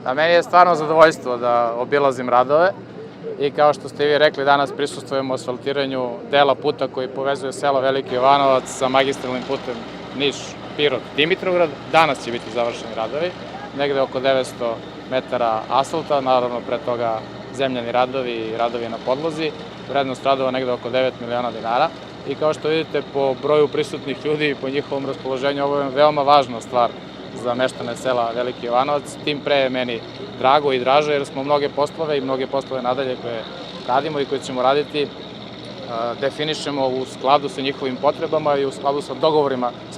A meni je stvarno zadovoljstvo da obilazim radove i kao što ste vi rekli, danas prisustvujemo asfaltiranju dela puta koji povezuje selo Veliki Jovanovac sa magistralnim putem Niš-Pirot-Dimitrovgrad. Danas će biti završeni radovi, negde oko 900 metara asfalta, naravno pre toga zemljani radovi i radovi na podlozi. Vrednost radova negde oko 9 miliona dinara. I kao što vidite, po broju prisutnih ljudi i po njihovom raspoloženju, ovo je veoma važna stvar za meštane sela Veliki Jovanovac. Tim pre je meni drago i draže jer smo mnoge poslove nadalje koje radimo i koje ćemo raditi definišemo u skladu sa njihovim potrebama i u skladu sa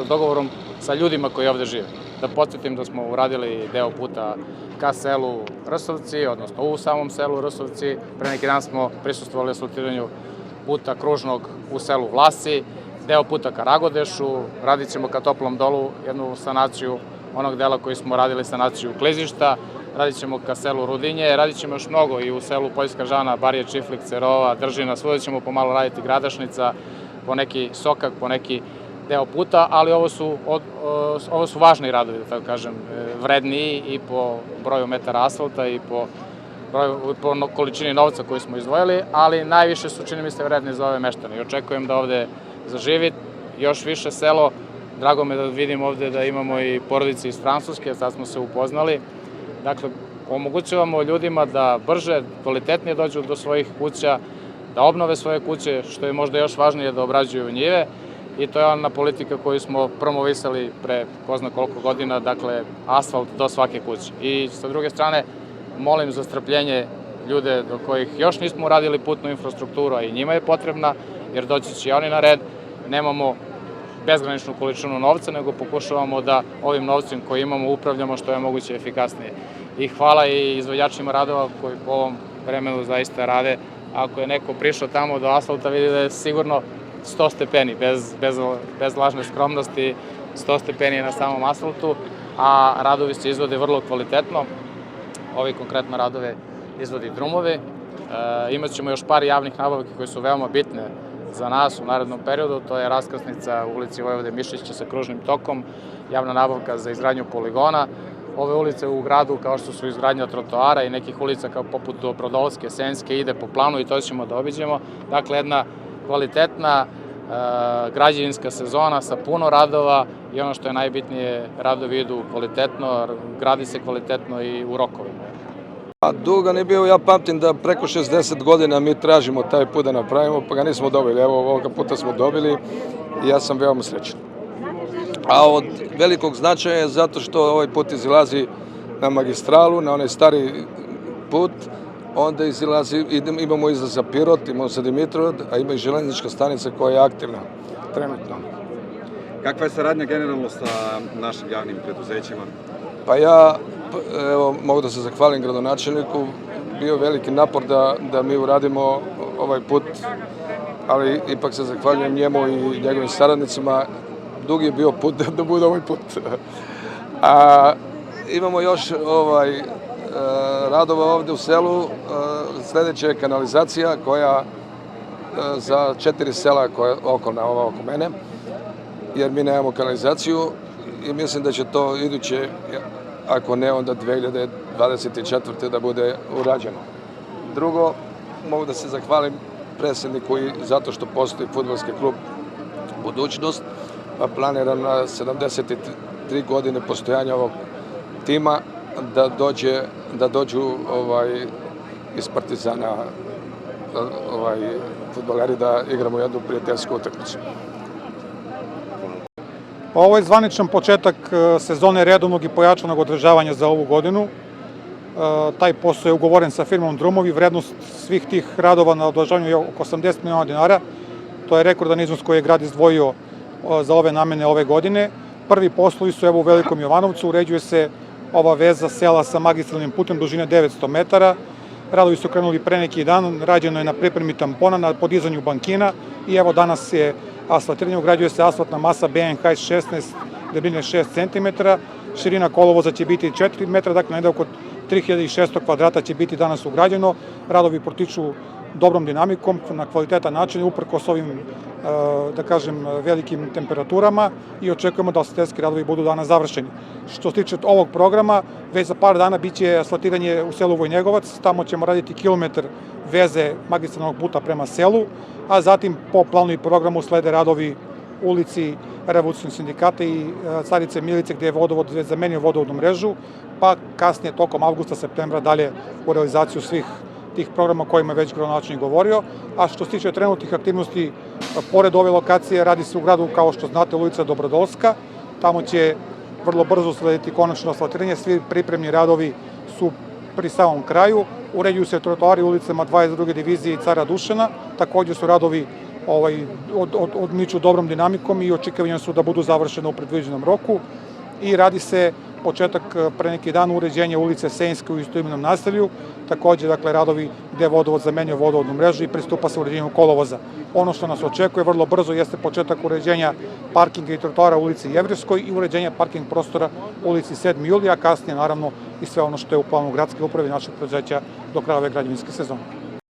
dogovorom sa ljudima koji ovde žive. Da podsjetim da smo uradili deo puta ka selu Rsovci, odnosno u samom selu Rsovci. Pre neki dan smo prisustvovali asfaltiranju puta kružnog u selu Vlasi, deo puta ka Ragodešu, radit ćemo ka Toplom dolu jednu sanaciju onog dela koji smo radili sanaciju klizišta, radit ćemo ka selu Rudinje, radit ćemo još mnogo i u selu Poljska Žana, Barije, Čiflik, Cerova, Držina, svuda ćemo pomalo raditi Gradašnica, po neki Sokak, po neki deo puta, ali ovo su važni radovi, da tako kažem, vredniji i po broju metara asfalta i po količini novca koju smo izdvojili, ali najviše su, čini mi se, vredni za ove meštane. I očekujem da ovde zaživi još više selo. Drago me da vidim ovde da imamo i porodice iz Francuske, sad smo se upoznali. Dakle, omogućavamo ljudima da brže, kvalitetnije dođu do svojih kuća, da obnove svoje kuće, što je možda još važnije da obrađuju njive. I to je ona politika koju smo promovisali pre ko zna koliko godina, dakle, asfalt do svake kuće. I sa druge strane, molim za strpljenje ljude do kojih još nismo uradili putnu infrastrukturu, a i njima je potrebna, jer doći će i oni na red. Nemamo bezgraničnu količinu novca, nego pokušavamo da ovim novcem koji imamo upravljamo što je moguće efikasnije. I hvala i izvođačima radova koji po ovom vremenu zaista rade. Ako je neko prišao tamo do asfalta, vidi da je sigurno 100 stepeni, bez lažne skromnosti, 100 stepeni na samom asfaltu, a radovi se izvode vrlo kvalitetno. Ovi konkretno radove izvodi Drumovi. Imaćemo još par javnih nabavki koje su veoma bitne za nas u narednom periodu. To je raskrsnica u ulici Vojvode Mišića sa kružnim tokom, javna nabavka za izgradnju poligona. Ove ulice u gradu, kao što su izgradnja trotoara i nekih ulica kao poput Brodolske, Senjske, ide po planu i to ćemo da obiđemo. Dakle, jedna kvalitetna građevinska sezona sa puno radova i ono što je najbitnije, radovi idu kvalitetno, gradi se kvalitetno i u rokovima. Dugan je bio, ja pamtim da preko 60 godina mi tražimo taj put da napravimo, pa ga nismo dobili. Evo, ovoga puta smo dobili i ja sam veoma srećan. A od velikog značaja je zato što ovaj put izlazi na magistralu, na onaj stari put, onda imamo izlaz za Pirot, imamo za Dimitrovgrad, a ima i železnička stanica koja je aktivna trenutno. Kakva je saradnja generalno sa našim javnim preduzećima? Pa ja, evo, mogu da se zahvalim gradonačelniku, bio veliki napor da mi uradimo ovaj put, ali ipak se zahvaljujem njemu i njegovim saradnicima. Dug je bio put da bude ovaj put. Imamo još radova ovde u selu. Sledeća je kanalizacija koja za 4 sela okolna oko mene, jer mi nemamo kanalizaciju i mislim da će to iduće, ako ne onda 2024. da bude urađeno. Drugo, mogu da se zahvalim predsedniku i zato što postoji fudbalski klub Budućnost, pa planiram na 73 godine postojanja ovog tima da dođu iz Partizana fudbaleri da igramo jednu prijateljsku utakmicu. Ovo je zvaničan početak sezone redovnog i pojačanog održavanja za ovu godinu. Taj posao je ugovoren sa firmom Drumovi. Vrednost svih tih radova na održavanju je oko 80 miliona dinara. To je rekordan iznos koji je grad izdvojio za ove namene ove godine. Prvi poslovi su evo u Velikom Jovanovcu. Uređuje se ova veza sela sa magistralnim putem dužine 900 metara. Radovi su krenuli pre neki dan. Rađeno je na pripremi tampona, na podizanju bankina i evo danas je asfaltiranje. Ugrađuje se asfaltna masa BNH 16, debljine 6 cm. Širina kolovoza će biti 4 metra, dakle negde oko 3600 kvadrata će biti danas ugrađeno. Radovi protiču dobrom dinamikom, na kvalitetan način, uprkos ovim, da kažem, velikim temperaturama i očekujemo da asfalterski radovi budu danas završeni. Što se tiče ovog programa, već za par dana biće asfaltiranje u selu Vojnjegovac, tamo ćemo raditi kilometar veze magistralnog puta prema selu, a zatim po planu i programu slede radovi ulici Revolucionarnog sindikata i Carice Milice gde je vodovod zamenio vodovodnu mrežu, pa kasnije tokom avgusta, septembra dalje u realizaciju svih tih programa o kojima je već gradonačelnik govorio. A što se tiče trenutnih aktivnosti, pored ove lokacije radi se u gradu, kao što znate, ulica Dobrodolska. Tamo će vrlo brzo slediti konačno asfaltiranje. Svi pripremni radovi su pri samom kraju. Uređuju se trotoari ulicama 22. divizije i Cara Dušana. Takođe su radovi odmiču dobrom dinamikom i očekivanja su da budu završene u predviđenom roku. I radi se početak pre neki dan uređenja ulice Senjske u istoimenom naselju, takođe radovi gde vodovod zamenio vodovodnu mrežu i pristupa se uređenju kolovoza. Ono što nas očekuje vrlo brzo jeste početak uređenja parkinga i trotoara u ulici Jevrejskoj i uređenja parking prostora u ulici 7. julija, a kasnije naravno i sve ono što je u planu gradske uprave i našeg preduzeća do kraja ove građevinske sezone.